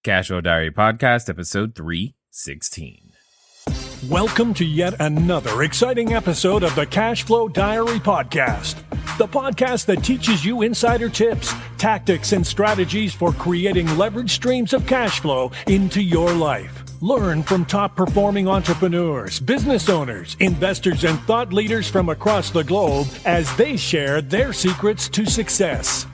CashFlowDiary Podcast, episode 316. Welcome to yet another exciting episode of the CashFlowDiary Podcast, the podcast that teaches you insider tips, tactics, and strategies for creating leverage streams of cash flow into your life. Learn from top-performing entrepreneurs, business owners, investors, and thought leaders from across the globe as they share their secrets to success.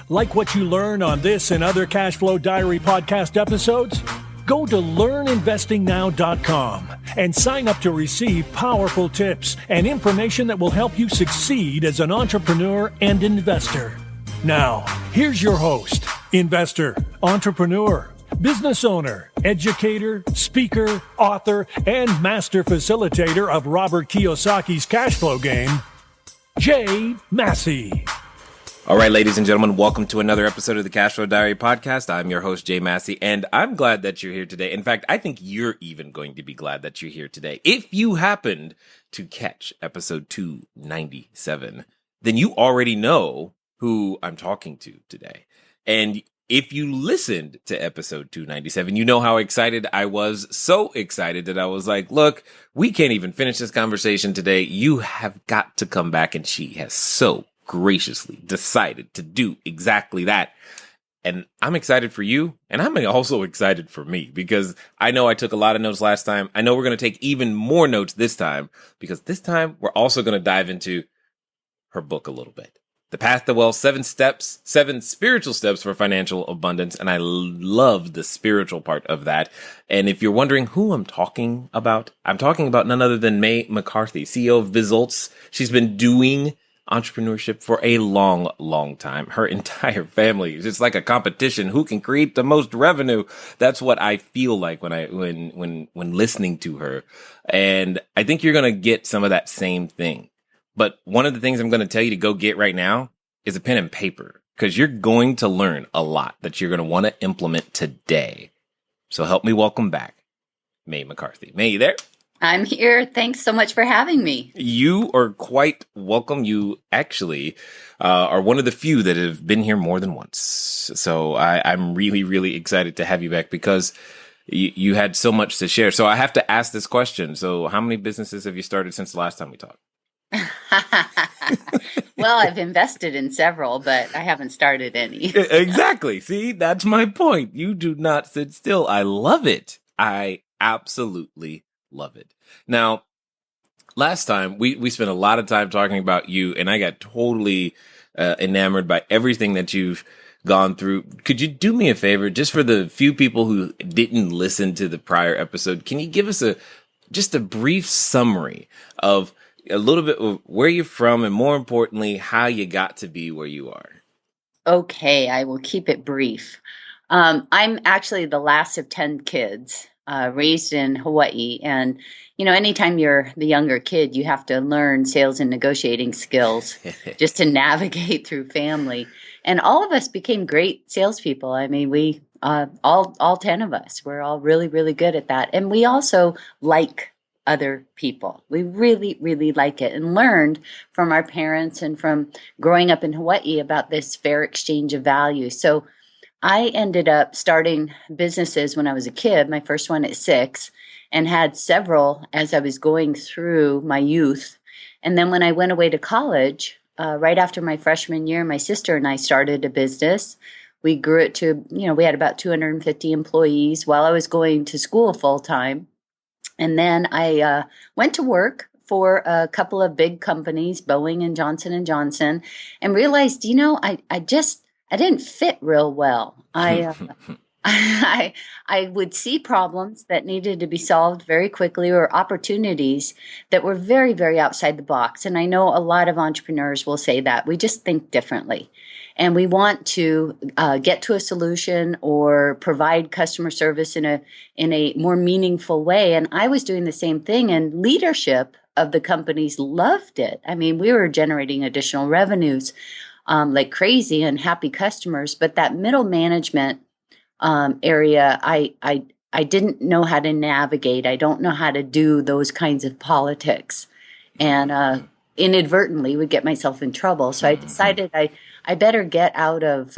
Like what you learn on this and other CashFlow Diary podcast episodes? Go to learninvestingnow.com and sign up to receive powerful tips and information that will help you succeed as an entrepreneur and investor. Now, here's your host, investor, entrepreneur, business owner, educator, speaker, author, and master facilitator of Robert Kiyosaki's cash flow game, Jay Massey. All right, ladies and gentlemen, welcome to another episode of the CashFlow Diary Podcast. I'm your host, Jay Massey, and I'm glad that you're here today. In fact, I think you're even going to be glad that you're here today. If you happened to catch episode 297, then you already know who I'm talking to today. And if you listened to episode 297, you know how excited I was. So excited that I was like, look, we can't even finish this conversation today. You have got to come back. And she has so graciously decided to do exactly that. And I'm excited for you. And I'm also excited for me because I know I took a lot of notes last time. I know we're going to take even more notes this time because this time we're also going to dive into her book a little bit. The Path to Wealth, 7 spiritual steps for financial abundance. And I love the spiritual part of that. And if you're wondering who I'm talking about none other than McCarthy, CEO of Results. She's been doing entrepreneurship for a long, long time. Her entire family is just like a competition. Who can create the most revenue? That's what I feel like when listening to her. And I think you're going to get some of that same thing. But one of the things I'm going to tell you to go get right now is a pen and paper, because you're going to learn a lot that you're going to want to implement today. So help me welcome back May McCarthy. May, you there? I'm here. Thanks so much for having me. You are quite welcome. You actually are one of the few that have been here more than once. So I'm really, really excited to have you back because you had so much to share. So I have to ask this question. So how many businesses have you started since the last time we talked? Well, I've invested in several, but I haven't started any. Exactly. See, that's my point. You do not sit still. I love it. I absolutely love it. Now, last time we spent a lot of time talking about you, and I got totally enamored by everything that you've gone through. Could you do me a favor, just for the few people who didn't listen to the prior episode? Can you give us just a brief summary of a little bit of where you're from, and more importantly, how you got to be where you are? Okay, I will keep it brief. I'm actually the last of 10 kids. Raised in Hawaii. And, anytime you're the younger kid, you have to learn sales and negotiating skills just to navigate through family. And all of us became great salespeople. I mean, we, all 10 of us, we're all really, really good at that. And we also like other people. We really, really like it, and learned from our parents and from growing up in Hawaii about this fair exchange of value. So I ended up starting businesses when I was a kid, my first one at 6, and had several as I was going through my youth. And then when I went away to college, right after my freshman year, my sister and I started a business. We grew it to, we had about 250 employees while I was going to school full time. And then I went to work for a couple of big companies, Boeing and Johnson & Johnson, and realized, I didn't fit real well. I would see problems that needed to be solved very quickly, or opportunities that were very, very outside the box. And I know a lot of entrepreneurs will say that. We just think differently. And we want to get to a solution or provide customer service in a more meaningful way. And I was doing the same thing, and leadership of the companies loved it. I mean, we were generating additional revenues like crazy and happy customers. But that middle management area, I didn't know how to navigate. I don't know how to do those kinds of politics. And inadvertently would get myself in trouble. So I decided I better get out of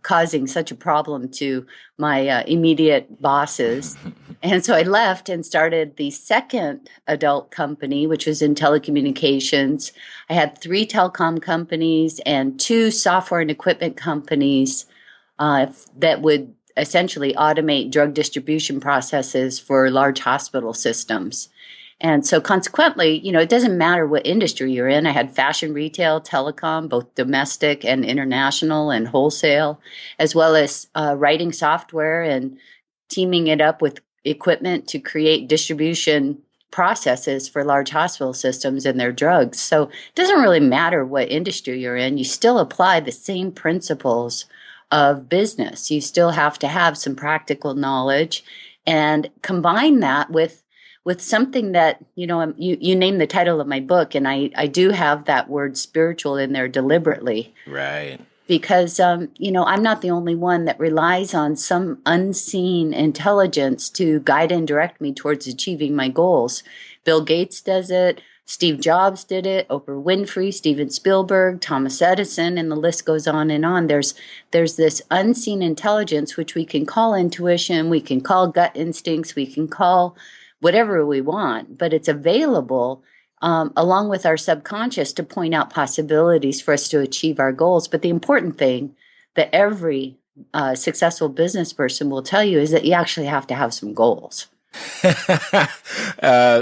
causing such a problem to my immediate bosses. And so I left and started the second adult company, which was in telecommunications. I had 3 telecom companies and 2 software and equipment companies that would essentially automate drug distribution processes for large hospital systems. And so consequently, it doesn't matter what industry you're in. I had fashion, retail, telecom, both domestic and international and wholesale, as well as writing software and teaming it up with equipment to create distribution processes for large hospital systems and their drugs. So it doesn't really matter what industry you're in. You still apply the same principles of business. You still have to have some practical knowledge and combine that with something that, you name the title of my book, and I do have that word spiritual in there deliberately. Right. Because, I'm not the only one that relies on some unseen intelligence to guide and direct me towards achieving my goals. Bill Gates does it. Steve Jobs did it. Oprah Winfrey, Steven Spielberg, Thomas Edison, and the list goes on and on. There's this unseen intelligence, which we can call intuition, we can call gut instincts, we can call whatever we want, but it's available along with our subconscious to point out possibilities for us to achieve our goals. But the important thing that every successful business person will tell you is that you actually have to have some goals.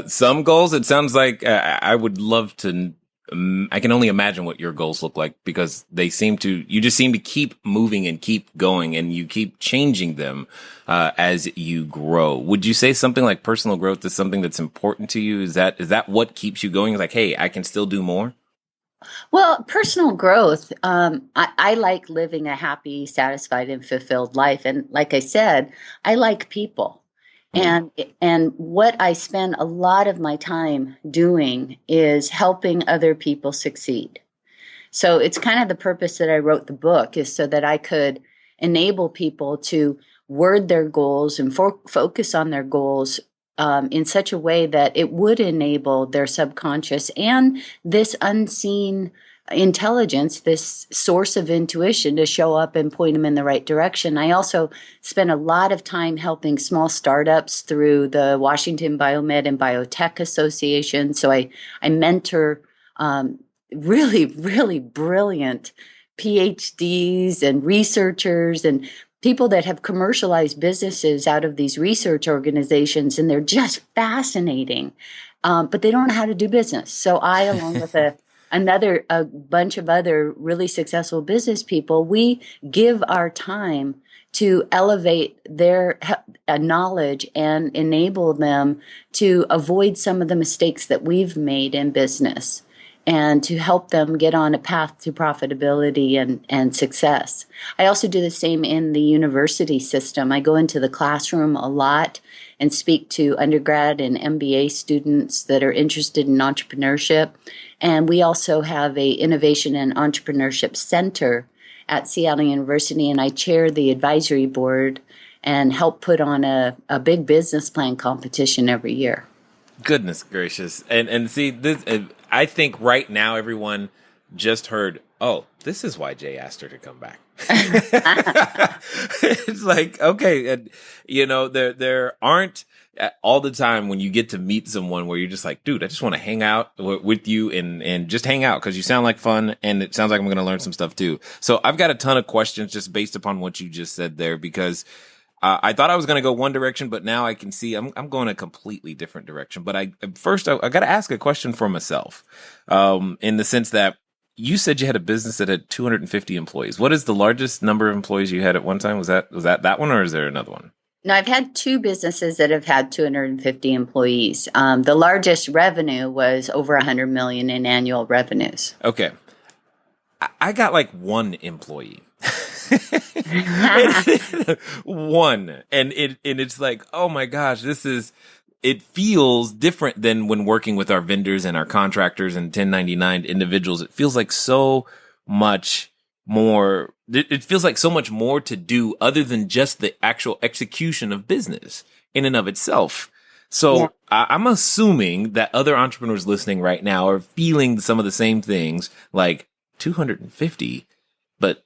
Some goals, it sounds like I would love to. I can only imagine what your goals look like, because you just seem to keep moving and keep going, and you keep changing them as you grow. Would you say something like personal growth is something that's important to you? Is that what keeps you going? Like, hey, I can still do more? Well, personal growth, I like living a happy, satisfied, and fulfilled life. And like I said, I like people. And what I spend a lot of my time doing is helping other people succeed. So it's kind of the purpose that I wrote the book, is so that I could enable people to word their goals and focus on their goals in such a way that it would enable their subconscious and this unseen intelligence, this source of intuition, to show up and point them in the right direction. I also spend a lot of time helping small startups through the Washington Biomed and Biotech Association. So I mentor really, really brilliant PhDs and researchers and people that have commercialized businesses out of these research organizations, and they're just fascinating, but they don't know how to do business. So I, along with a bunch of other really successful business people, we give our time to elevate their knowledge and enable them to avoid some of the mistakes that we've made in business, and to help them get on a path to profitability and success. I also do the same in the university system. I go into the classroom a lot and speak to undergrad and MBA students that are interested in entrepreneurship. And we also have a Innovation and Entrepreneurship Center at Seattle University, and I chair the advisory board and help put on a big business plan competition every year. Goodness gracious. And see, this, I think right now everyone just heard, oh, this is why Jay asked her to come back. It's like, okay, there aren't all the time when you get to meet someone where you're just like, dude, I just want to hang out with you and just hang out because you sound like fun, and it sounds like I'm going to learn some stuff too. So I've got a ton of questions just based upon what you just said there, because I thought I was going to go one direction, but now I can see I'm going a completely different direction. But I got to ask a question for myself, in the sense that you said you had a business that had 250 employees. What is the largest number of employees you had at one time? Was that one, or is there another one? No, I've had 2 businesses that have had 250 employees. The largest revenue was over $100 million in annual revenues. Okay. I got like 1 employee. One. And it's like, oh my gosh, it feels different than when working with our vendors and our contractors and 1099 individuals. It feels like so much more. It feels like so much more to do other than just the actual execution of business in and of itself. So yeah. I'm assuming that other entrepreneurs listening right now are feeling some of the same things, like 250, but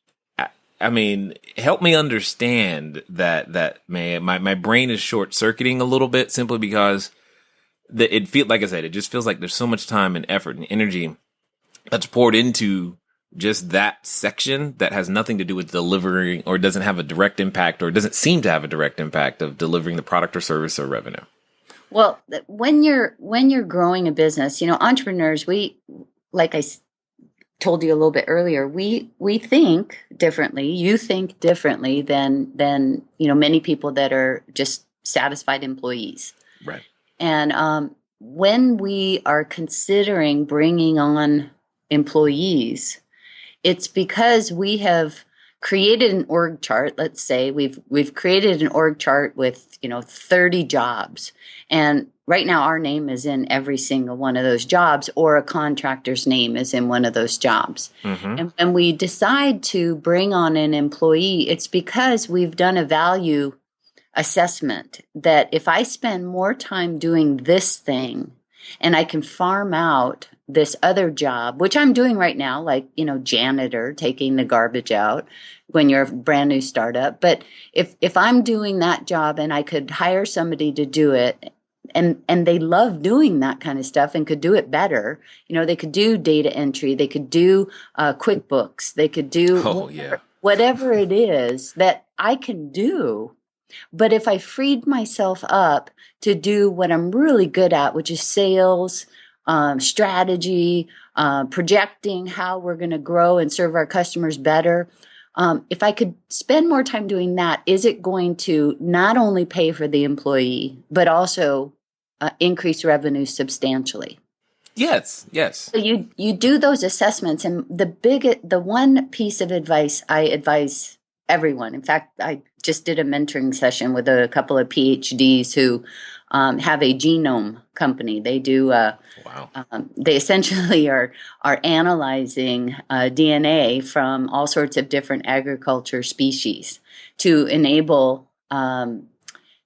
I mean, help me understand that man, my brain is short circuiting a little bit simply because it feel like I said, it just feels like there's so much time and effort and energy that's poured into just that section that has nothing to do with delivering, or doesn't have a direct impact, or doesn't seem to have a direct impact of delivering the product or service or revenue. Well, when you're growing a business, entrepreneurs, like I told you a little bit earlier, we think differently. You think differently than many people that are just satisfied employees. Right. And when we are considering bringing on employees, it's because we have created an org chart. Let's say we've created an org chart with 30 jobs, and right now our name is in every single one of those jobs, or a contractor's name is in one of those jobs. Mm-hmm. And we decide to bring on an employee, it's because we've done a value assessment that if I spend more time doing this thing and I can farm out this other job, which I'm doing right now, like, janitor, taking the garbage out when you're a brand new startup. But if I'm doing that job and I could hire somebody to do it, and they love doing that kind of stuff and could do it better, they could do data entry, they could do QuickBooks, they could do whatever it is that I can do. But if I freed myself up to do what I'm really good at, which is sales, strategy, projecting how we're going to grow and serve our customers better, if I could spend more time doing that, is it going to not only pay for the employee, but also increase revenue substantially? Yes. So you do those assessments, and the one piece of advice I advise everyone. In fact, I just did a mentoring session with a couple of PhDs who have a genome company. They do. They essentially are analyzing DNA from all sorts of different agriculture species to enable,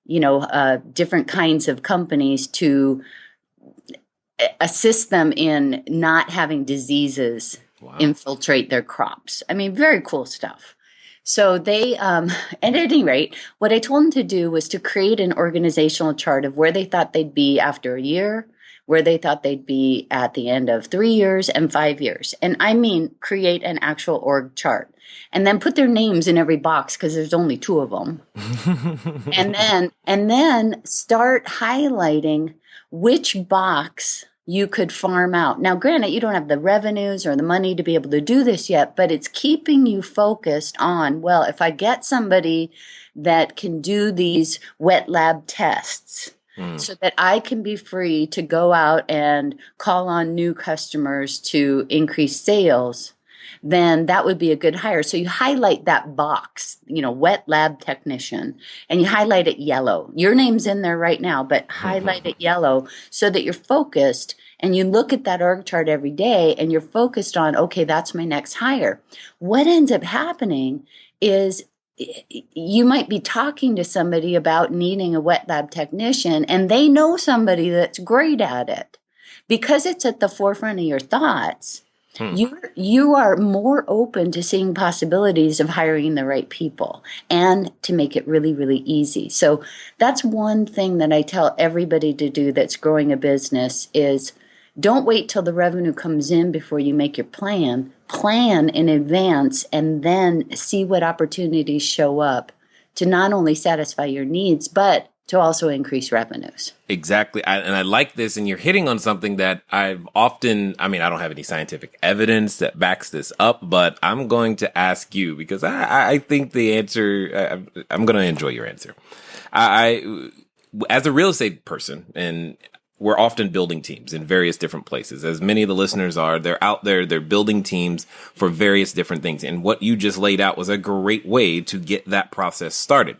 different kinds of companies to assist them in not having diseases infiltrate their crops. I mean, very cool stuff. So they, at any rate, what I told them to do was to create an organizational chart of where they thought they'd be after a year, where they thought they'd be at the end of 3 years and 5 years. And I mean, create an actual org chart and then put their names in every box, because there's only 2 of them. and then start highlighting which box you could farm out. Now, granted, you don't have the revenues or the money to be able to do this yet, but it's keeping you focused on, well, if I get somebody that can do these wet lab tests so that I can be free to go out and call on new customers to increase sales, then that would be a good hire. So you highlight that box, wet lab technician, and you highlight it yellow. Your name's in there right now, but highlight it yellow so that you're focused, and you look at that org chart every day and you're focused on, okay, that's my next hire. What ends up happening is you might be talking to somebody about needing a wet lab technician, and they know somebody that's great at it. Because it's at the forefront of your thoughts, you are more open to seeing possibilities of hiring the right people and to make it really, really easy. So that's one thing that I tell everybody to do that's growing a business is don't wait till the revenue comes in before you make your plan. Plan in advance and then see what opportunities show up to not only satisfy your needs, but to also increase revenues. Exactly. And I like this. And you're hitting on something that I've often, I don't have any scientific evidence that backs this up, but I'm going to ask you because I think the answer, I'm going to enjoy your answer. I as a real estate person, and we're often building teams in various different places. As many of the listeners are, they're out there, they're building teams for various different things. And what you just laid out was a great way to get that process started.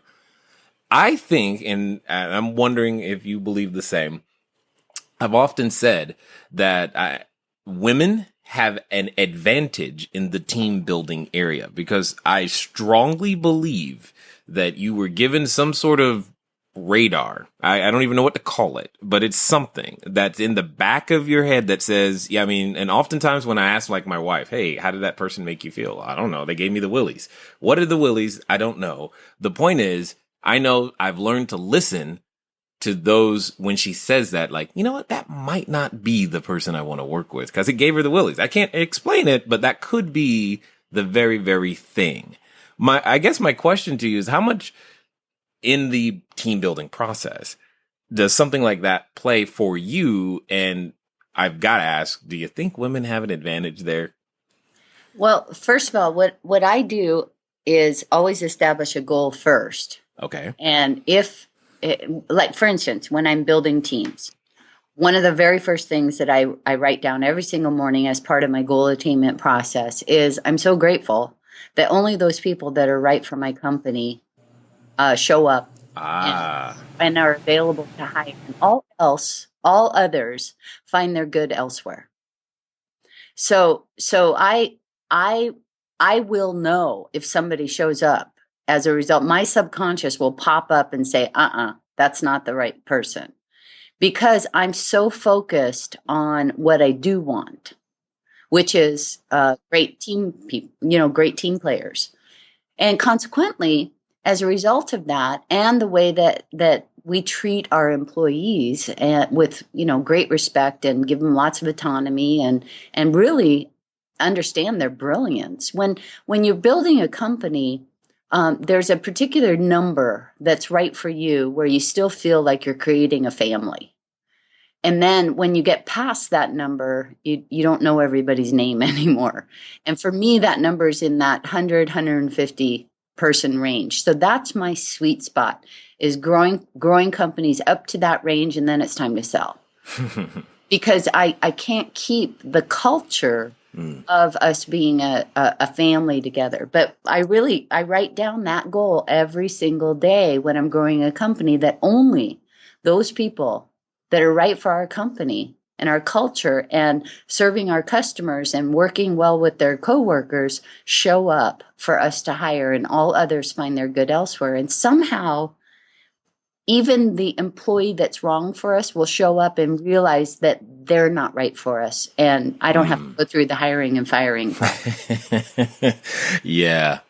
I think, and I'm wondering if you believe the same, I've often said that women have an advantage in the team building area because I strongly believe that you were given some sort of radar. I don't even know what to call it, but it's something that's in the back of your head that says, yeah, I mean, and oftentimes when I ask like my wife, hey, how did that person make you feel? I don't know. They gave me the willies. What are the willies? I don't know. The point is, I know I've learned to listen to those when she says that, like, you know what, that might not be the person I want to work with because it gave her the willies. I can't explain it, but that could be the very, very thing. I guess my question to you is how much in the team building process does something like that play for you? And I've got to ask, do you think women have an advantage there? Well, first of all, what I do is always establish a goal first. Okay. And like, for instance, when I'm building teams, one of the very first things that I write down every single morning as part of my goal attainment process is I'm so grateful that only those people that are right for my company show up and are available to hire. And all others find their good elsewhere. So I will know if somebody shows up. As a result, my subconscious will pop up and say, that's not the right person. Because I'm so focused on what I do want, which is great team people, great team players. And consequently, as a result of that, and the way that we treat our employees with great respect and give them lots of autonomy and really understand their brilliance. When you're building a company, there's a particular number that's right for you where you still feel like you're creating a family. And then when you get past that number, you don't know everybody's name anymore. And for me, that number is in that 100, 150 person range. So that's my sweet spot, is growing companies up to that range, and then it's time to sell. Because I can't keep the culture of us being a family together. But I write down that goal every single day when I'm growing a company, that only those people that are right for our company and our culture and serving our customers and working well with their coworkers show up for us to hire, and all others find their good elsewhere. And somehow, even the employee that's wrong for us will show up and realize that they're not right for us. And I don't have to go through the hiring and firing process. Yeah.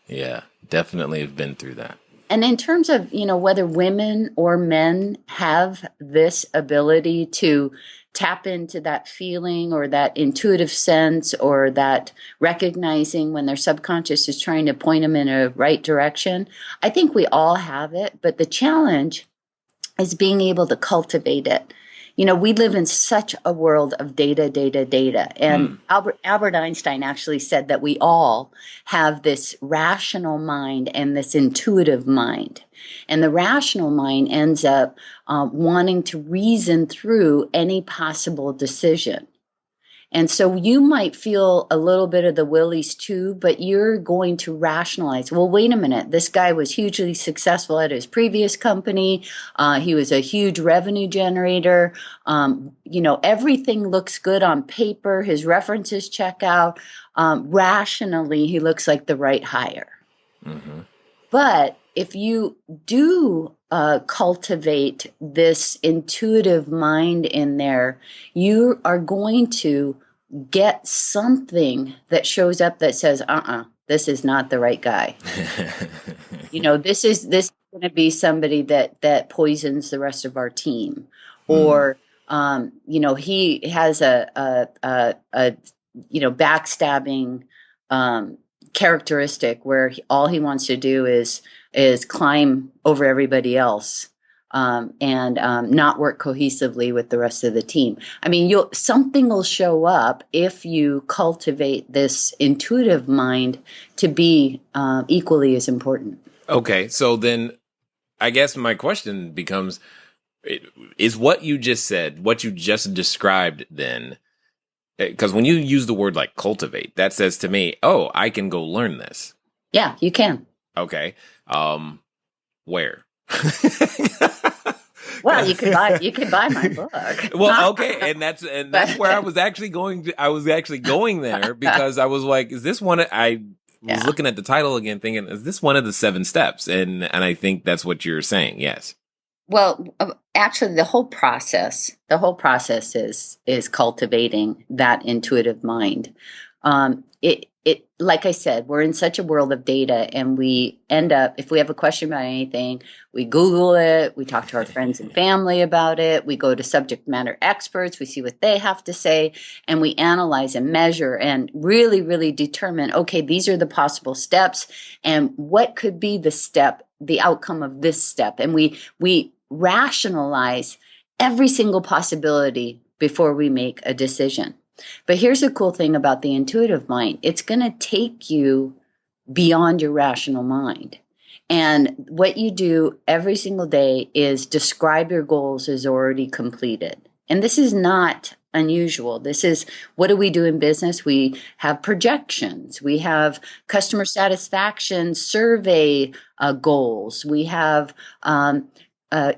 Definitely have been through that. And in terms of, whether women or men have this ability to tap into that feeling or that intuitive sense or that recognizing when their subconscious is trying to point them in a right direction, I think we all have it. But the challenge is being able to cultivate it. We live in such a world of data. And Albert Einstein actually said that we all have this rational mind and this intuitive mind. And the rational mind ends up wanting to reason through any possible decision. And so you might feel a little bit of the willies too, but you're going to rationalize, well, wait a minute, this guy was hugely successful at his previous company. He was a huge revenue generator. Everything looks good on paper. His references check out. Rationally, he looks like the right hire. Mm-hmm. But if you do cultivate this intuitive mind in there, you are going to get something that shows up that says, this is not the right guy. This is going to be somebody that poisons the rest of our team. Or, he has a backstabbing characteristic where all he wants to do is climb over everybody else and not work cohesively with the rest of the team. I mean, something will show up if you cultivate this intuitive mind to be equally as important. Okay, so then I guess my question becomes, is what you just said, what you just described then, because when you use the word like cultivate, that says to me, oh, I can go learn this. Yeah, you can. Okay. Where? Well, you could buy my book. Well, okay, and that's where I was actually going there because I was like, is this one? I was looking at the title again, thinking, is this one of the 7 steps? And I think that's what you're saying. Yes. Well, actually, the whole process is cultivating that intuitive mind. Like I said, we're in such a world of data, and we end up, if we have a question about anything, we Google it, we talk to our friends and family about it, we go to subject matter experts, we see what they have to say, and we analyze and measure and really, really determine, okay, these are the possible steps, and what could be the outcome of this step, and we rationalize every single possibility before we make a decision. But here's the cool thing about the intuitive mind. It's going to take you beyond your rational mind. And what you do every single day is describe your goals as already completed. And this is not unusual. This is, what do we do in business? We have projections. We have customer satisfaction survey goals. We have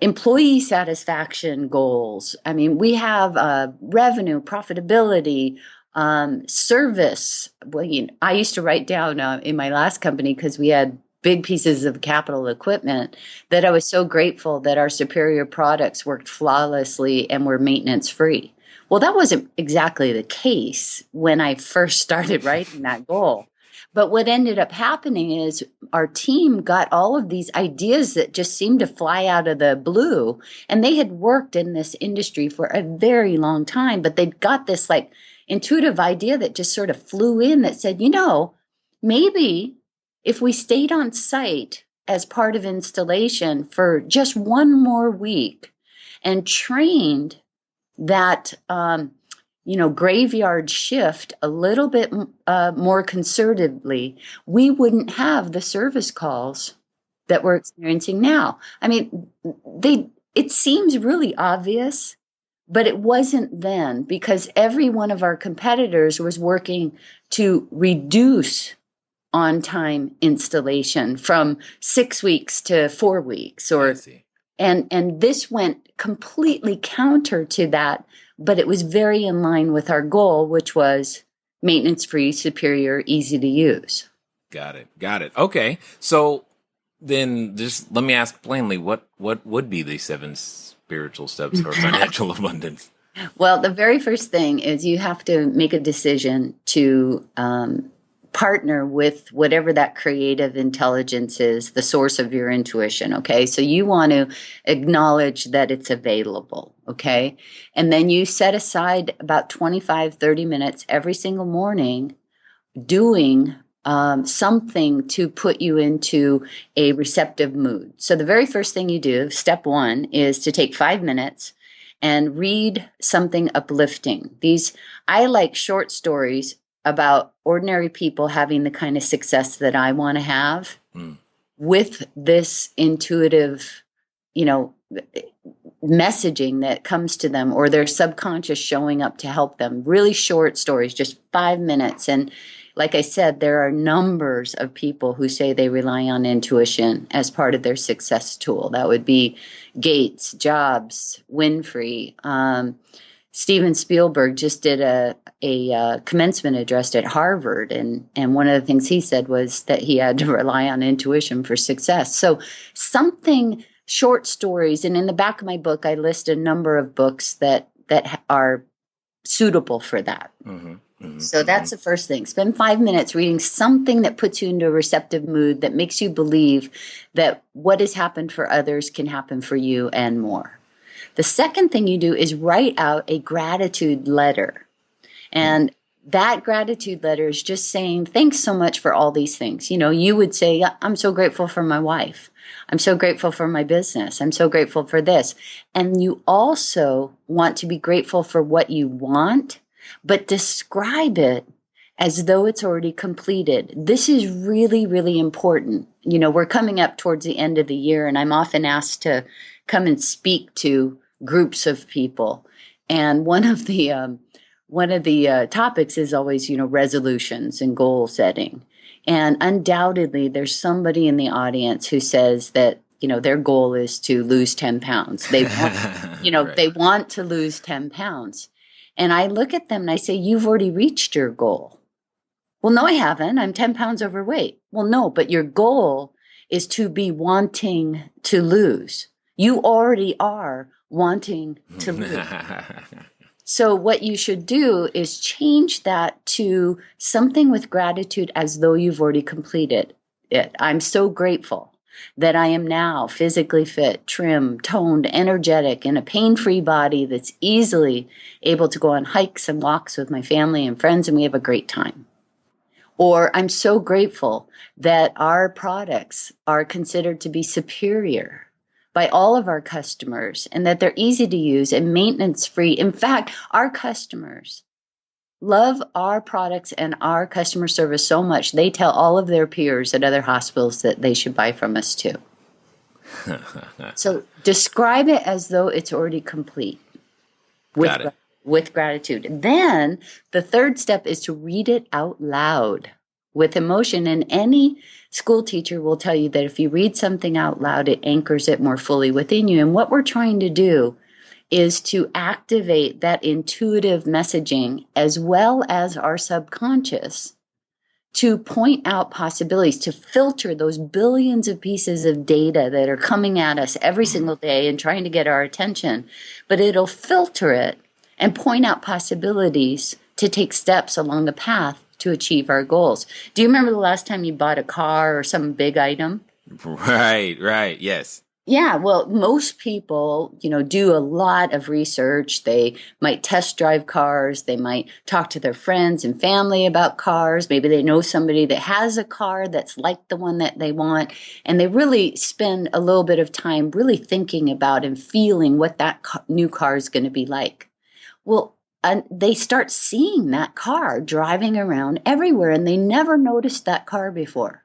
employee satisfaction goals. I mean, we have revenue, profitability, service. Well, I used to write down in my last company, because we had big pieces of capital equipment, that I was so grateful that our superior products worked flawlessly and were maintenance free. Well, that wasn't exactly the case when I first started writing that goal. But what ended up happening is our team got all of these ideas that just seemed to fly out of the blue. And they had worked in this industry for a very long time, but they'd got this like intuitive idea that just sort of flew in that said, maybe if we stayed on site as part of installation for just one more week and trained that graveyard shift a little bit more conservatively, we wouldn't have the service calls that we're experiencing now. I mean, it seems really obvious, but it wasn't then, because every one of our competitors was working to reduce on-time installation from 6 weeks to 4 weeks, and this went completely counter to that, but it was very in line with our goal, which was maintenance-free, superior, easy to use. Got it. Okay. So then just let me ask plainly, what would be the 7 spiritual steps for financial abundance? Well, the very first thing is you have to make a decision to partner with whatever that creative intelligence is, the source of your intuition, okay? So you want to acknowledge that it's available, okay? And then you set aside about 25, 30 minutes every single morning doing something to put you into a receptive mood. So the very first thing you do, step 1, is to take 5 minutes and read something uplifting. I like short stories about ordinary people having the kind of success that I want to have with this intuitive, messaging that comes to them, or their subconscious showing up to help them. Really short stories, just 5 minutes. And like I said, there are numbers of people who say they rely on intuition as part of their success tool. That would be Gates, Jobs, Winfrey. Steven Spielberg just did a commencement address at Harvard, and one of the things he said was that he had to rely on intuition for success. So short stories, and in the back of my book, I list a number of books that are suitable for that. So that's the first thing. Spend 5 minutes reading something that puts you into a receptive mood, that makes you believe that what has happened for others can happen for you and more. The second thing you do is write out a gratitude letter. And that gratitude letter is just saying, thanks so much for all these things. You would say, I'm so grateful for my wife. I'm so grateful for my business. I'm so grateful for this. And you also want to be grateful for what you want, but describe it as though it's already completed. This is really, really important. We're coming up towards the end of the year, and I'm often asked to come and speak to groups of people. And one of the topics is always, resolutions and goal setting. And undoubtedly, there's somebody in the audience who says that, their goal is to lose 10 pounds. They want, Right. They want to lose 10 pounds. And I look at them and I say, you've already reached your goal. Well, no, I haven't. I'm 10 pounds overweight. Well, no, but your goal is to be wanting to lose. You already are wanting to live. So what you should do is change that to something with gratitude as though you've already completed it. I'm so grateful that I am now physically fit, trim, toned, energetic, in a pain-free body that's easily able to go on hikes and walks with my family and friends, and we have a great time. Or I'm so grateful that our products are considered to be superior by all of our customers and that they're easy to use and maintenance free. In fact, our customers love our products and our customer service so much, they tell all of their peers at other hospitals that they should buy from us too. So describe it as though it's already complete with gratitude. Then the third step is to read it out loud with emotion. And any school teacher will tell you that if you read something out loud, it anchors it more fully within you. And what we're trying to do is to activate that intuitive messaging as well as our subconscious to point out possibilities, to filter those billions of pieces of data that are coming at us every single day and trying to get our attention. But it'll filter it and point out possibilities to take steps along the path to achieve our goals. Do you remember the last time you bought a car or some big item? Right. Yes. Yeah, well, most people, do a lot of research. They might test drive cars. They might talk to their friends and family about cars. Maybe they know somebody that has a car that's like the one that they want. And they really spend a little bit of time really thinking about and feeling what that new car is going to be like. Well, they start seeing that car driving around everywhere, and they never noticed that car before.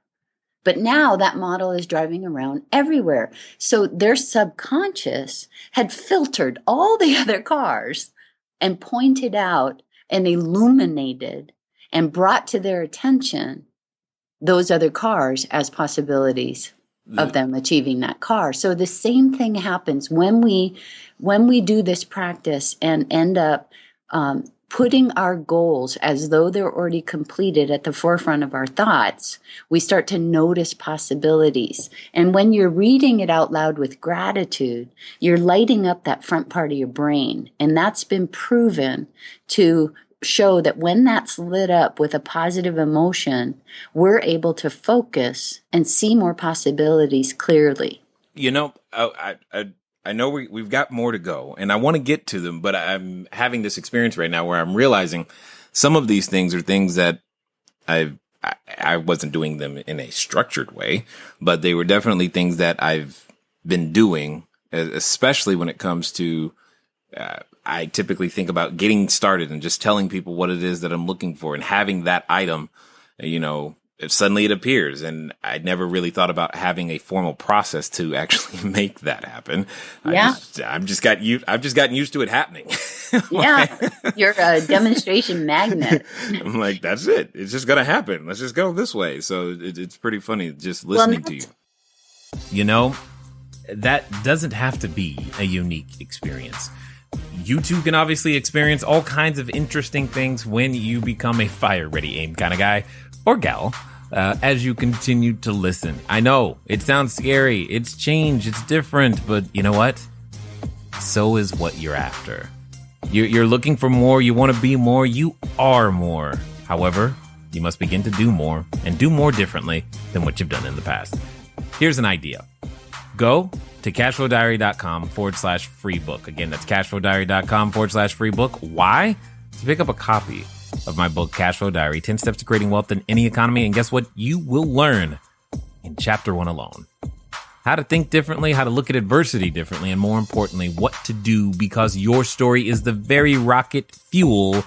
But now that model is driving around everywhere. So their subconscious had filtered all the other cars and pointed out and illuminated and brought to their attention those other cars as possibilities of them achieving that car. So the same thing happens when we do this practice and end up putting our goals as though they're already completed at the forefront of our thoughts. We start to notice possibilities. And when you're reading it out loud with gratitude, you're lighting up that front part of your brain. And that's been proven to show that when that's lit up with a positive emotion, we're able to focus and see more possibilities clearly. I know we've got more to go, and I want to get to them, but I'm having this experience right now where I'm realizing some of these things are things that I wasn't doing them in a structured way, but they were definitely things that I've been doing, especially when it comes to, I typically think about getting started and just telling people what it is that I'm looking for and having that item, if suddenly it appears. And I never really thought about having a formal process to actually make that happen. Yeah. I've just gotten used to it happening. Yeah. You're a demonstration magnet. I'm like, that's it. It's just going to happen. Let's just go this way. So it's pretty funny just listening to you. That doesn't have to be a unique experience. You too can obviously experience all kinds of interesting things when you become a fire ready aim kind of guy or gal, as you continue to listen. I know it sounds scary. It's change. It's different. But you know what? So is what you're after. You're looking for more. You want to be more. You are more. However, you must begin to do more and do more differently than what you've done in the past. Here's an idea. Go to CashFlowDiary.com/free book. Again, that's CashFlowDiary.com/free book. Why? To pick up a copy of my book, Cashflow Diary, 10 Steps to Creating Wealth in Any Economy. And guess what? You will learn in chapter 1 alone how to think differently, how to look at adversity differently, and more importantly, what to do, because your story is the very rocket fuel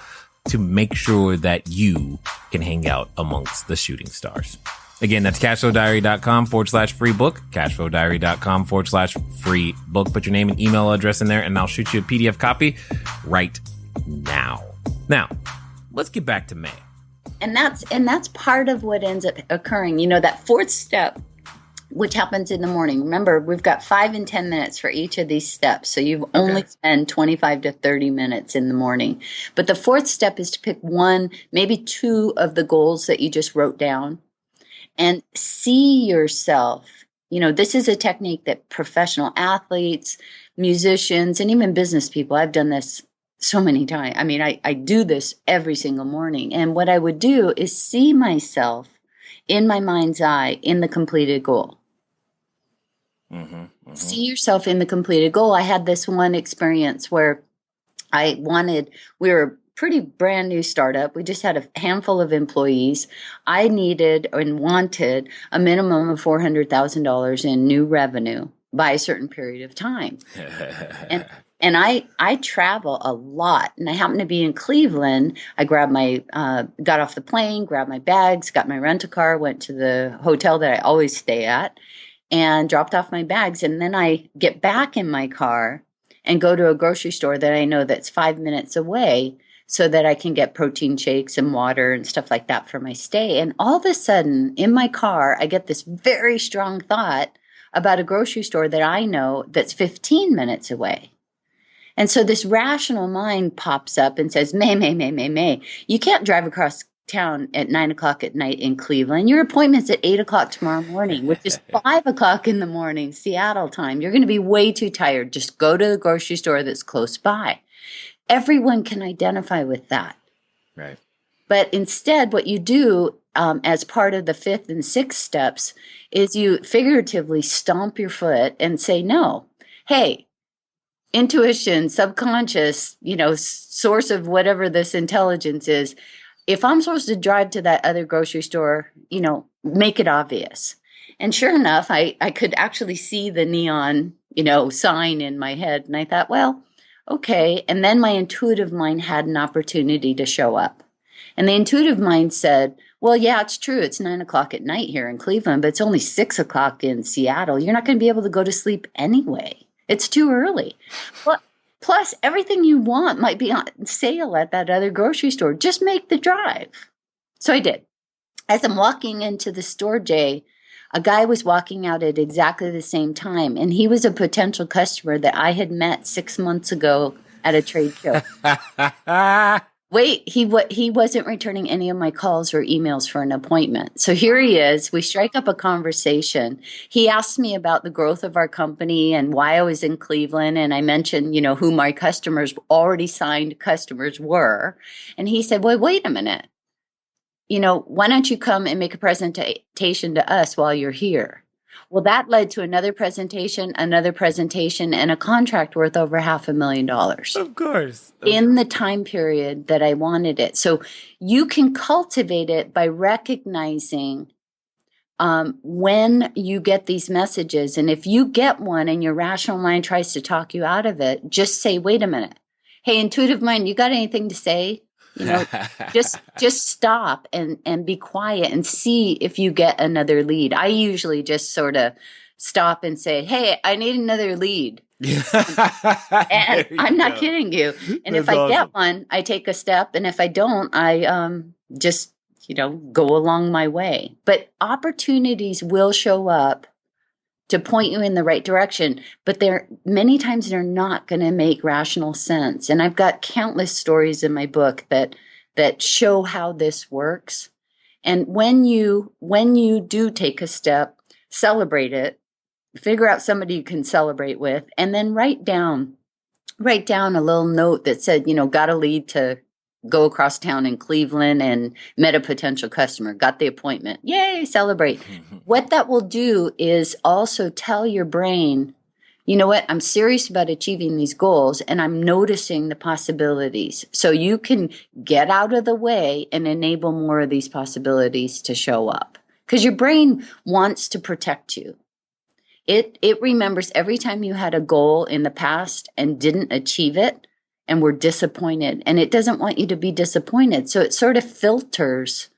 to make sure that you can hang out amongst the shooting stars. Again, that's CashFlowDiary.com/free book, CashFlowDiary.com/free book. Put your name and email address in there, and I'll shoot you a PDF copy right now. Now, let's get back to May. And that's part of what ends up occurring. That fourth step, which happens in the morning. Remember, we've got 5 and 10 minutes for each of these steps. So you've only spent 25 to 30 minutes in the morning. But the fourth step is to pick one, maybe two of the goals that you just wrote down and see yourself this is a technique that professional athletes, musicians, and even business people, I've done this so many times. I mean, I do this every single morning. And what I would do is see myself in my mind's eye in the completed goal. See yourself in the completed goal. I had this one experience where we were a pretty brand new startup. We just had a handful of employees. I needed and wanted a minimum of $400,000 in new revenue by a certain period of time. And I travel a lot, and I happened to be in Cleveland. I got off the plane, grabbed my bags, got my rent-a-car, went to the hotel that I always stay at, and dropped off my bags. And then I get back in my car and go to a grocery store that I know that's 5 minutes away so that I can get protein shakes and water and stuff like that for my stay. And all of a sudden, in my car, I get this very strong thought about a grocery store that I know that's 15 minutes away. And so this rational mind pops up and says, May, you can't drive across town at 9 o'clock at night in Cleveland. Your appointment's at 8 o'clock tomorrow morning, which is 5 o'clock in the morning, Seattle time. You're going to be way too tired. Just go to the grocery store that's close by. Everyone can identify with that. Right. But instead, what you do as part of the 5th and 6th steps is you figuratively stomp your foot and say, no, hey, intuition, subconscious, source of whatever this intelligence is. If I'm supposed to drive to that other grocery store, make it obvious. And sure enough, I could actually see the neon, sign in my head. And I thought, well, okay. And then my intuitive mind had an opportunity to show up. And the intuitive mind said, well, yeah, it's true. It's 9 o'clock at night here in Cleveland, but it's only 6 o'clock in Seattle. You're not going to be able to go to sleep anyway. It's too early. Plus, everything you want might be on sale at that other grocery store. Just make the drive. So I did. As I'm walking into the store, Jay, a guy was walking out at exactly the same time, and he was a potential customer that I had met 6 months ago at a trade show. Wait, he wasn't returning any of my calls or emails for an appointment. So here he is. We strike up a conversation. He asked me about the growth of our company and why I was in Cleveland. And I mentioned, who my already signed customers were. And he said, well, wait a minute. Why don't you come and make a presentation to us while you're here? Well, that led to another presentation, and a contract worth over $500,000. Of course. In the time period that I wanted it. So you can cultivate it by recognizing when you get these messages. And if you get one and your rational mind tries to talk you out of it, just say, wait a minute. Hey, intuitive mind, you got anything to say? Just stop and be quiet and see if you get another lead. I usually just sort of stop and say, hey, I need another lead. And I'm not kidding you. And if I get one, I take a step. And if I don't, I just, go along my way. But opportunities will show up to point you in the right direction. But many times they're not going to make rational sense. And I've got countless stories in my book that show how this works. And when you do take a step, celebrate it, figure out somebody you can celebrate with, and then write down a little note that said, got a lead to go across town in Cleveland and met a potential customer, got the appointment. Yay, celebrate. What that will do is also tell your brain, you know what, I'm serious about achieving these goals and I'm noticing the possibilities. So you can get out of the way and enable more of these possibilities to show up. Because your brain wants to protect you. It remembers every time you had a goal in the past and didn't achieve it and were disappointed. And it doesn't want you to be disappointed. So it sort of filters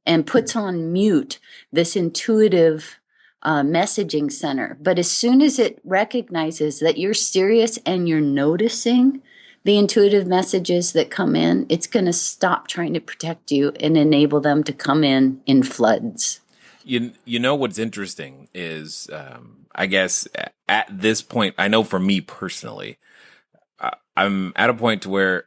and puts on mute this intuitive messaging center. But as soon as it recognizes that you're serious and you're noticing the intuitive messages that come in, it's going to stop trying to protect you and enable them to come in floods. You know what's interesting is, I guess at this point, I know for me personally, I'm at a point to where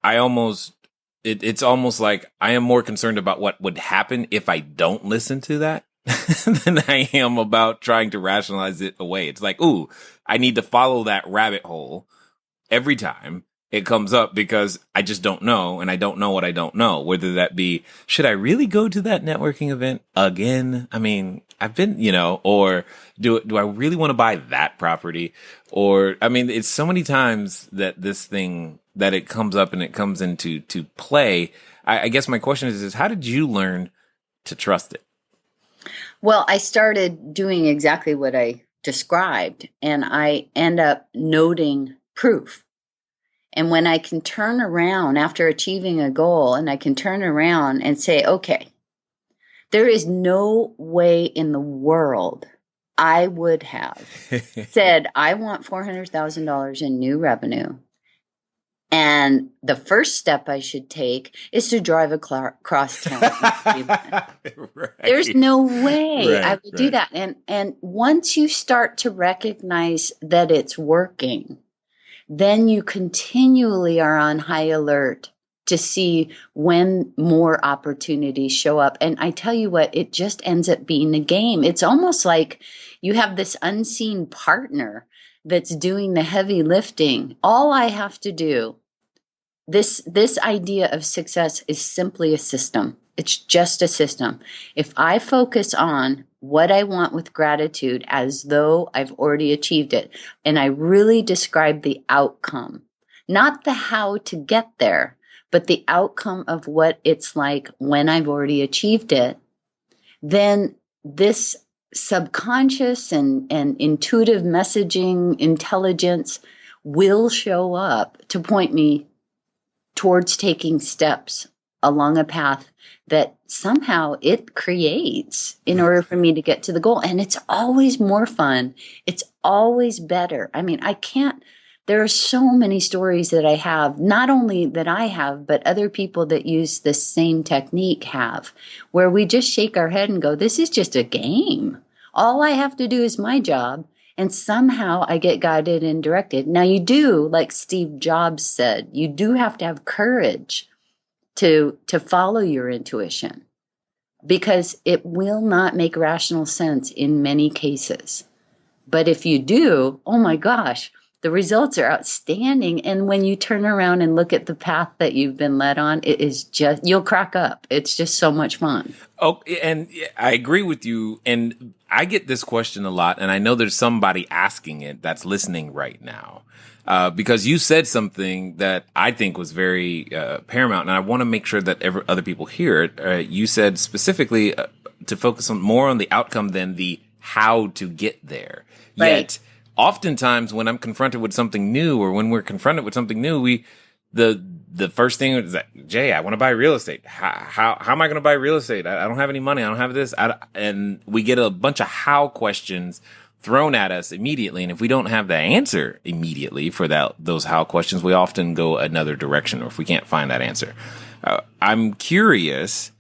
it's almost like I am more concerned about what would happen if I don't listen to that than I am about trying to rationalize it away. It's like, ooh, I need to follow that rabbit hole every time it comes up because I just don't know, and I don't know what I don't know. Whether that be, should I really go to that networking event again? I mean, I've been, or do I really want to buy that property? Or, I mean, it's so many times that this thing, that it comes up and it comes into play. I guess my question is how did you learn to trust it? Well, I started doing exactly what I described, and I end up noting proof. And when I can turn around after achieving a goal, and I can turn around and say, okay, there is no way in the world I would have said, I want $400,000 in new revenue. And the first step I should take is to drive across town. Right. There's no way I would do that. And once you start to recognize that it's working, then you continually are on high alert to see when more opportunities show up. And I tell you what, it just ends up being a game. It's almost like you have this unseen partner that's doing the heavy lifting. All I have to do, this idea of success is simply a system. It's just a system. If I focus on what I want with gratitude as though I've already achieved it, and I really describe the outcome, not the how to get there, but the outcome of what it's like when I've already achieved it, then this subconscious and intuitive messaging intelligence will show up to point me towards taking steps along a path that somehow it creates in order for me to get to the goal. And it's always more fun. It's always better. I mean, there are so many stories that I have, not only that I have, but other people that use the same technique have, where we just shake our head and go, this is just a game. All I have to do is my job. And somehow I get guided and directed. Now you do, like Steve Jobs said, you do have to have courage to follow your intuition, because it will not make rational sense in many cases. But if you do, oh my gosh, the results are outstanding. And when you turn around and look at the path that you've been led on, it is just, you'll crack up. It's just so much fun. Oh, and I agree with you. And I get this question a lot, and I know there's somebody asking it that's listening right now. Because you said something that I think was very paramount, and I want to make sure that other people hear it. You said specifically to focus more on the outcome than the how to get there. Right. Yet, oftentimes when I'm confronted with something new, or when we're confronted with something new, the first thing is that, Jay, I want to buy real estate. How am I going to buy real estate? I don't have any money. I don't have this. And we get a bunch of how questions thrown at us immediately. And if we don't have the answer immediately for those how questions, we often go another direction, or if we can't find that answer. I'm curious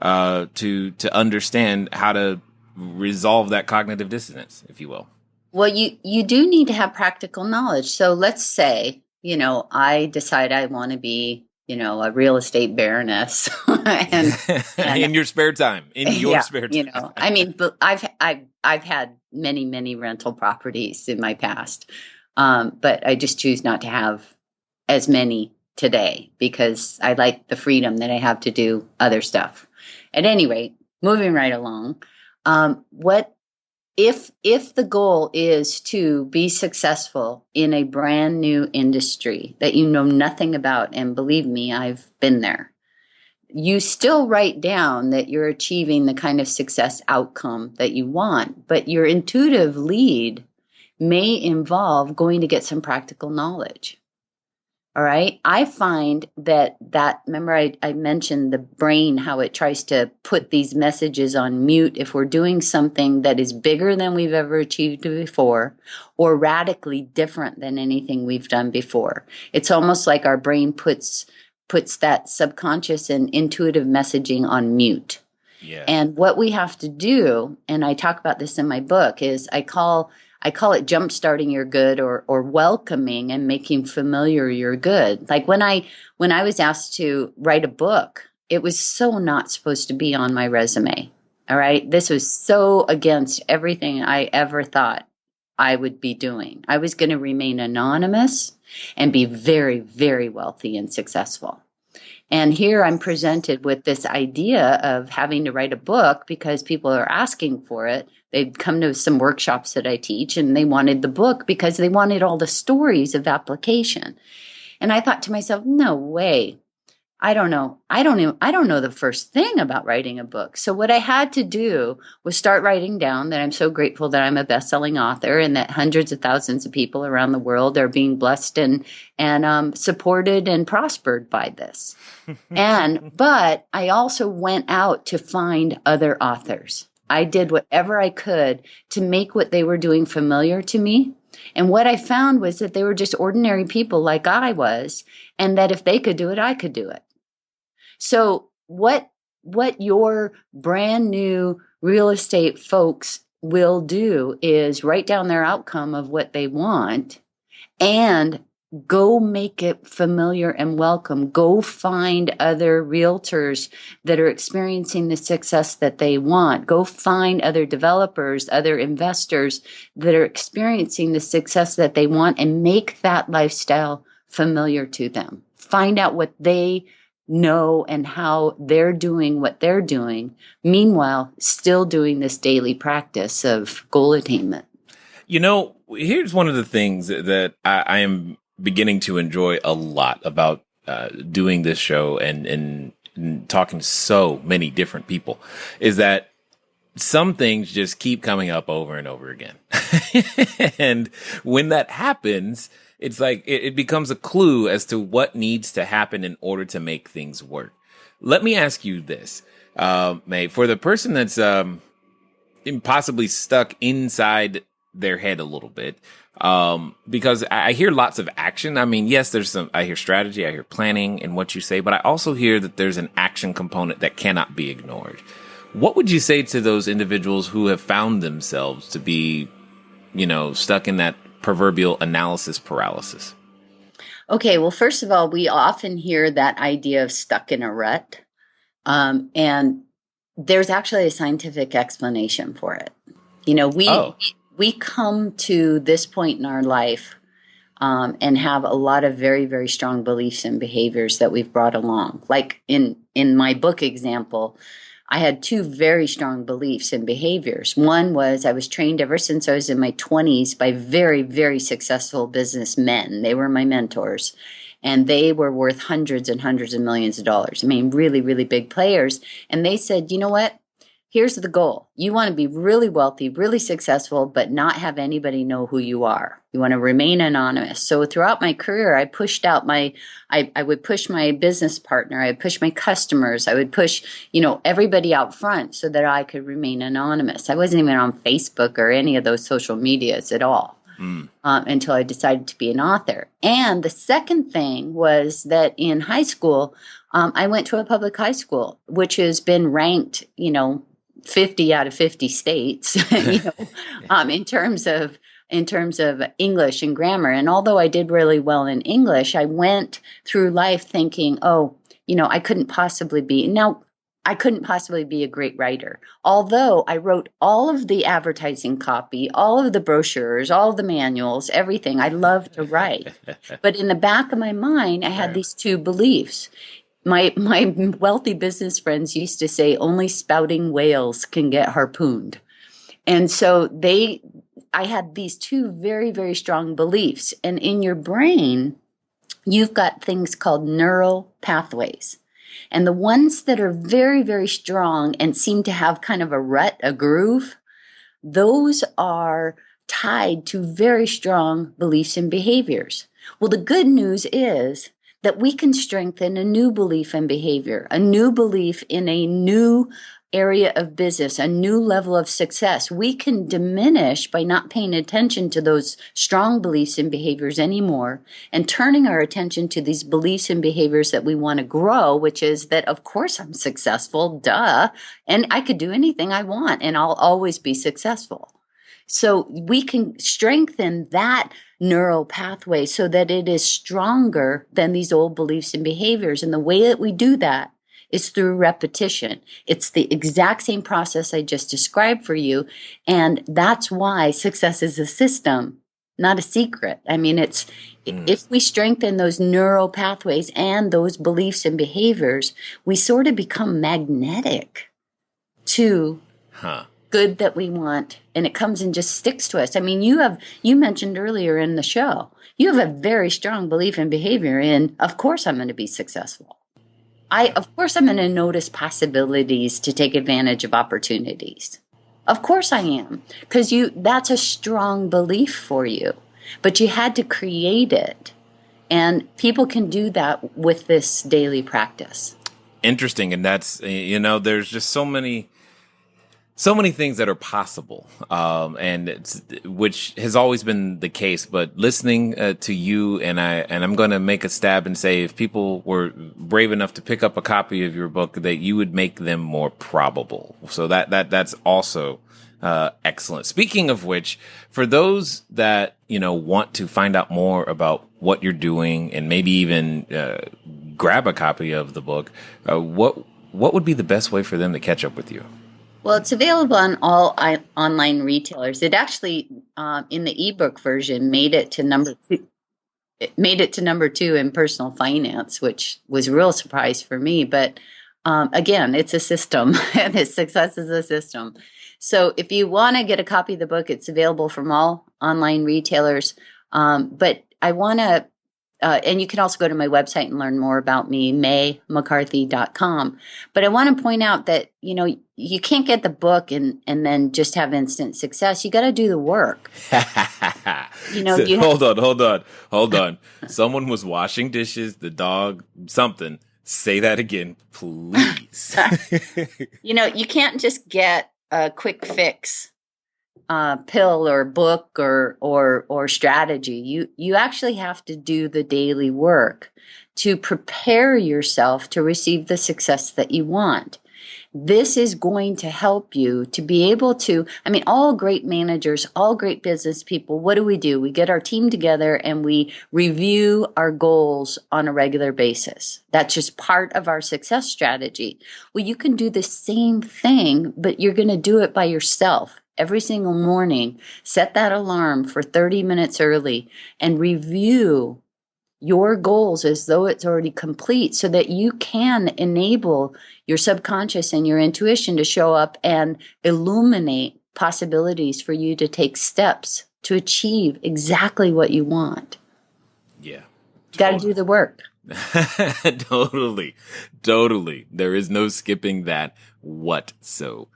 to understand how to resolve that cognitive dissonance, if you will. Well, you do need to have practical knowledge. So let's say, I decide I want to be, a real estate baroness. and in your spare time, spare time. I mean, but I've had many, many rental properties in my past. But I just choose not to have as many today because I like the freedom that I have to do other stuff. At any rate, moving right along, if the goal is to be successful in a brand new industry that you know nothing about, and believe me, I've been there, you still write down that you're achieving the kind of success outcome that you want, but your intuitive lead may involve going to get some practical knowledge. All right. I find that remember I mentioned the brain, how it tries to put these messages on mute if we're doing something that is bigger than we've ever achieved before, or radically different than anything we've done before. It's almost like our brain puts that subconscious and intuitive messaging on mute. Yeah. And what we have to do, and I talk about this in my book, is I call it jump-starting your good, or welcoming and making familiar your good. Like when I was asked to write a book, it was so not supposed to be on my resume. All right. This was so against everything I ever thought I would be doing. I was going to remain anonymous and be very, very wealthy and successful. And here I'm presented with this idea of having to write a book because people are asking for it. They'd come to some workshops that I teach and they wanted the book because they wanted all the stories of application. And I thought to myself, no way. I don't know. I don't know the first thing about writing a book. So what I had to do was start writing down that I'm so grateful that I'm a best-selling author and that hundreds of thousands of people around the world are being blessed and supported and prospered by this. But I also went out to find other authors. I did whatever I could to make what they were doing familiar to me. And what I found was that they were just ordinary people like I was, and that if they could do it, I could do it. So what your brand new real estate folks will do is write down their outcome of what they want and go make it familiar and welcome. Go find other realtors that are experiencing the success that they want. Go find other developers, other investors that are experiencing the success that they want and make that lifestyle familiar to them. Find out what they know and how they're doing what they're doing. Meanwhile, still doing this daily practice of goal attainment. You know, here's one of the things that I am beginning to enjoy a lot about doing this show and talking to so many different people is that some things just keep coming up over and over again. And when that happens, it's like it becomes a clue as to what needs to happen in order to make things work. Let me ask you this, May, for the person that's possibly stuck inside their head a little bit, because I hear lots of action. I mean, yes, I hear strategy, I hear planning and what you say, but I also hear that there's an action component that cannot be ignored. What would you say to those individuals who have found themselves to be, stuck in that proverbial analysis paralysis? Okay, well, first of all, we often hear that idea of stuck in a rut. And there's actually a scientific explanation for it. We come to this point in our life and have a lot of very, very strong beliefs and behaviors that we've brought along. Like in my book example, I had two very strong beliefs and behaviors. One was I was trained ever since I was in my 20s by very, very successful businessmen. They were my mentors, and they were worth hundreds and hundreds of millions of dollars. I mean, really, really big players. And they said, you know what? Here's the goal. You want to be really wealthy, really successful, but not have anybody know who you are. You want to remain anonymous. So throughout my career, I pushed out I would push my business partner. I would push my customers. I would push, everybody out front so that I could remain anonymous. I wasn't even on Facebook or any of those social medias at all until I decided to be an author. And the second thing was that in high school, I went to a public high school, which has been ranked, 50 out of 50 states, in terms of English and grammar. And although I did really well in English, I went through life thinking, I couldn't possibly be a great writer. Although I wrote all of the advertising copy, all of the brochures, all of the manuals, everything. I love to write. But in the back of my mind, I had these two beliefs. My wealthy business friends used to say only spouting whales can get harpooned. And so I had these two very, very strong beliefs. And in your brain, you've got things called neural pathways. And the ones that are very, very strong and seem to have kind of a rut, a groove, those are tied to very strong beliefs and behaviors. Well, the good news is that we can strengthen a new belief and behavior, a new belief in a new area of business, a new level of success. We can diminish by not paying attention to those strong beliefs and behaviors anymore and turning our attention to these beliefs and behaviors that we want to grow, which is that, of course, I'm successful, duh, and I could do anything I want and I'll always be successful. So we can strengthen that neural pathway so that it is stronger than these old beliefs and behaviors. And the way that we do that It's through repetition. It's the exact same process I just described for you. And that's why success is a system, not a secret. I mean, if we strengthen those neural pathways and those beliefs and behaviors, we sort of become magnetic to good that we want, and it comes and just sticks to us. I mean, you mentioned earlier in the show, you have a very strong belief in behavior in, of course I'm going to be successful. Of course I'm going to notice possibilities to take advantage of opportunities. Of course I am, because that's a strong belief for you, but you had to create it. And people can do that with this daily practice. Interesting. And that's, there's just so many things that are possible, which has always been the case. But listening to you, and I'm going to make a stab and say, if people were brave enough to pick up a copy of your book, that you would make them more probable. So that's also excellent. Speaking of which, for those that want to find out more about what you're doing and maybe even grab a copy of the book, what would be the best way for them to catch up with you? Well, it's available on all online retailers. It actually, in the ebook version, made it to number 2. It made it to number 2 in personal finance, which was a real surprise for me. But again, it's a system, and its success is a system. So if you want to get a copy of the book, it's available from all online retailers. But I want to, and you can also go to my website and learn more about me, maymccarthy.com. But I want to point out that, you can't get the book and then just have instant success. You got to do the work. Hold on. Someone was washing dishes, the dog, something. Say that again, please. You can't just get a quick fix pill or book or strategy. You actually have to do the daily work to prepare yourself to receive the success that you want. This is going to help you to be able to, all great managers, all great business people, what do? We get our team together and we review our goals on a regular basis. That's just part of our success strategy. Well, you can do the same thing, but you're going to do it by yourself. Every single morning, set that alarm for 30 minutes early and review your goals as though it's already complete so that you can enable your subconscious and your intuition to show up and illuminate possibilities for you to take steps to achieve exactly what you want. Yeah. Got to do the work. Totally. There is no skipping that whatsoever.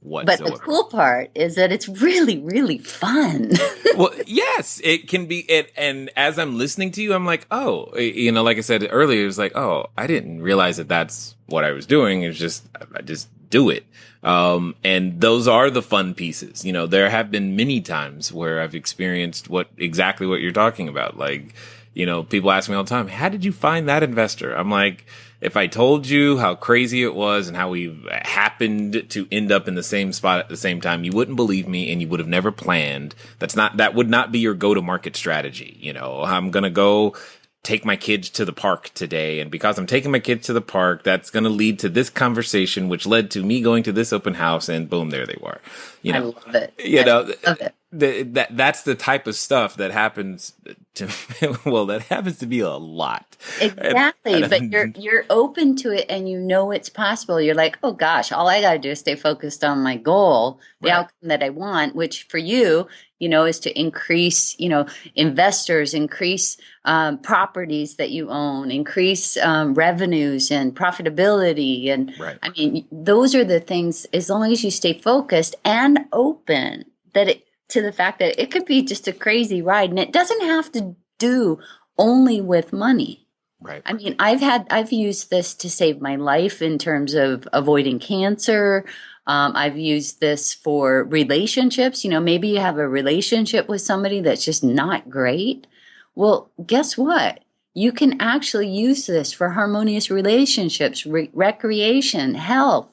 But the cool part is that it's really, really fun. Well, yes, it can be. And as I'm listening to you, I'm like, oh, like I said earlier, it was like, oh, I didn't realize that that's what I was doing. It's just, I just do it. And those are the fun pieces. There have been many times where I've experienced exactly what you're talking about. Like, people ask me all the time, how did you find that investor? I'm like, if I told you how crazy it was and how we happened to end up in the same spot at the same time, you wouldn't believe me and you would have never planned. That would not be your go-to-market strategy. I'm going to go take my kids to the park today. And because I'm taking my kids to the park, that's going to lead to this conversation, which led to me going to this open house, and boom, there they were. I love it. I love it. That's the type of stuff that happens that happens to be a lot. Exactly. But you're open to it and it's possible. You're like, oh gosh, all I got to do is stay focused on my goal, the outcome that I want, which for you, is to increase, investors, increase properties that you own, increase revenues and profitability. And those are the things, as long as you stay focused and open to the fact that it could be just a crazy ride, and it doesn't have to do only with money. Right. I've used this to save my life in terms of avoiding cancer. I've used this for relationships. Maybe you have a relationship with somebody that's just not great. Well, guess what? You can actually use this for harmonious relationships, recreation, health,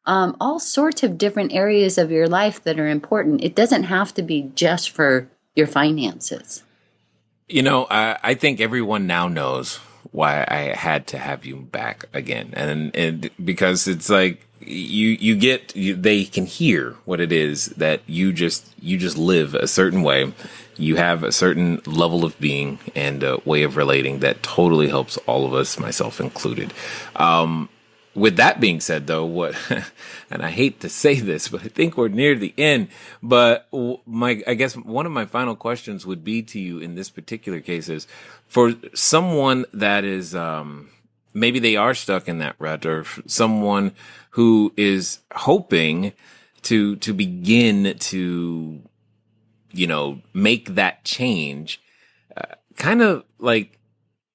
all sorts of different areas of your life that are important. It doesn't have to be just for your finances. I think everyone now knows why I had to have you back again. And because it's like they can hear what it is that you just live a certain way. You have a certain level of being and a way of relating that totally helps all of us, myself included. With that being said, though, and I hate to say this, but I think we're near the end. But I guess one of my final questions would be to you in this particular case is for someone that is, maybe they are stuck in that rut, or someone who is hoping to begin to, make that change, kind of like,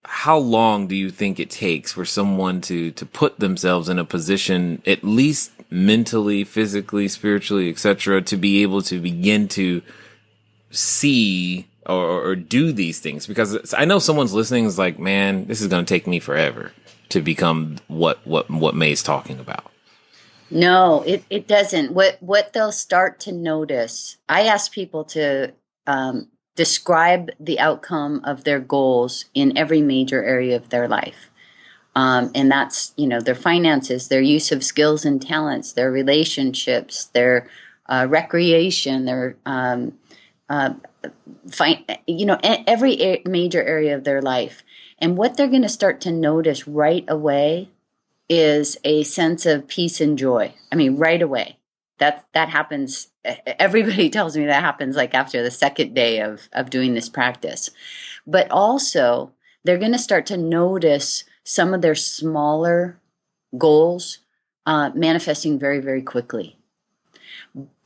how long do you think it takes for someone to put themselves in a position, at least mentally, physically, spiritually, etc., to be able to begin to see or do these things? Because I know someone's listening is like, man, this is going to take me forever to become what May's talking about. No, it doesn't. What they'll start to notice, I ask people to describe the outcome of their goals in every major area of their life. And that's, their finances, their use of skills and talents, their relationships, their recreation, their, every major area of their life. And what they're going to start to notice right away is a sense of peace and joy. I mean, right away. That happens. Everybody tells me that happens like after the second day of doing this practice. But also, they're going to start to notice some of their smaller goals manifesting very, very quickly.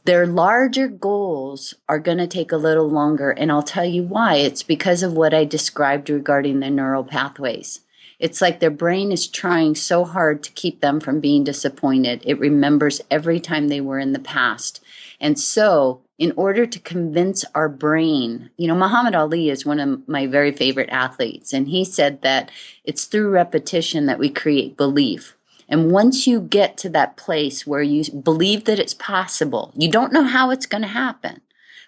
Their larger goals are going to take a little longer, and I'll tell you why. It's because of what I described regarding the neural pathways. It's like their brain is trying so hard to keep them from being disappointed. It remembers every time they were in the past. And so in order to convince our brain, Muhammad Ali is one of my very favorite athletes. And he said that it's through repetition that we create belief. And once you get to that place where you believe that it's possible, you don't know how it's going to happen,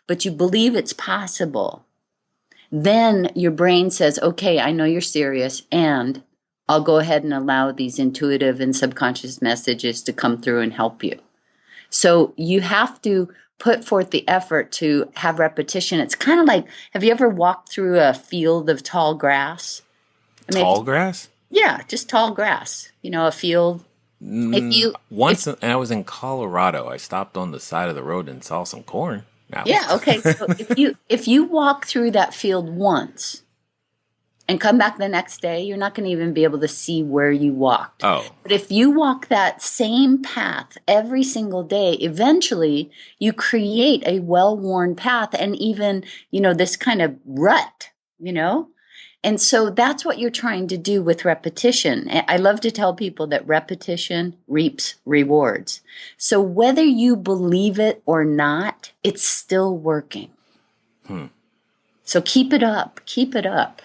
but you believe it's possible, then your brain says, okay, I know you're serious, and I'll go ahead and allow these intuitive and subconscious messages to come through and help you. So you have to put forth the effort to have repetition. It's kind of like, have you ever walked through a field of tall grass? Tall grass? Yeah, just tall grass. A field. Once I was in Colorado, I stopped on the side of the road and saw some corn. Okay. So if you walk through that field once and come back the next day, you're not going to even be able to see where you walked. Oh. But if you walk that same path every single day, eventually you create a well-worn path and even, this kind of rut, And so that's what you're trying to do with repetition. I love to tell people that repetition reaps rewards. So whether you believe it or not, it's still working. So keep it up. Keep it up.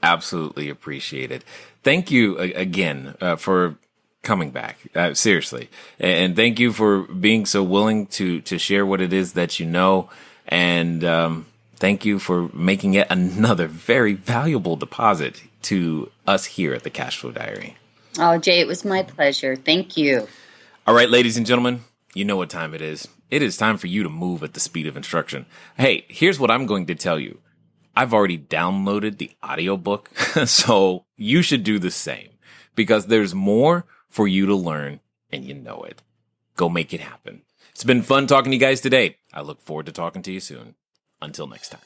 Absolutely appreciate it. Thank you again for coming back. Seriously. And thank you for being so willing to share what it is that you know. And thank you for making yet another very valuable deposit to us here at the Cashflow Diary. Oh, Jay, it was my pleasure. Thank you. All right, ladies and gentlemen, you know what time it is. It is time for you to move at the speed of instruction. Hey, here's what I'm going to tell you. I've already downloaded the audiobook, so you should do the same because there's more for you to learn and you know it. Go make it happen. It's been fun talking to you guys today. I look forward to talking to you soon. Until next time.